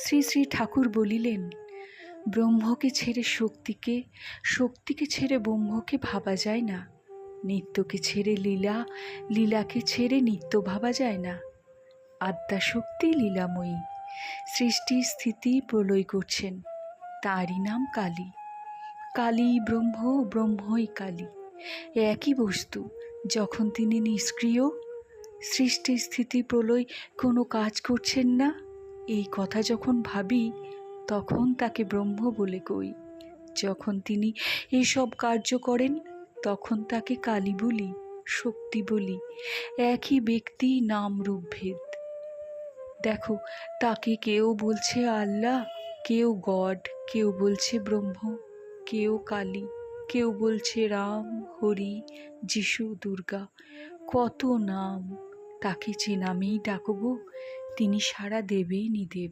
শ্রী শ্রী ঠাকুর বলিলেন, ব্রহ্মকে ছেড়ে শক্তিকে, শক্তিকে ছেড়ে ব্রহ্মকে ভাবা যায় না। নিত্যকে ছেড়ে লীলা, লীলাকে ছেড়ে নিত্য ভাবা যায় না। আদ্যাশক্তি লীলাময়ী, সৃষ্টি স্থিতি প্রলয় করছেন, তাঁরই নাম কালী। কালী ব্রহ্ম, ব্রহ্মই কালী, একই বস্তু। যখন তিনি নিষ্ক্রিয়, সৃষ্টি স্থিতি প্রলয় কোনো কাজ করছেন না, এই কথা যখন ভাবি তখন তাকে ব্রহ্ম বলে কই। যখন তিনি এসব কার্য করেন তখন তাকে কালী বলি, শক্তি বলি। একই ব্যক্তি, নাম রূপ ভেদ। দেখো, তাকে কেউ বলছে আল্লাহ, কেউ গড, কেউ বলছে ব্রহ্ম, কেউ কালী, কেউ বলছে রাম, হরি, যিশু, দুর্গা। কত নাম! তাকে যে নামেই ডাকবো তিনি সাড়া দেবেনই দেবেন।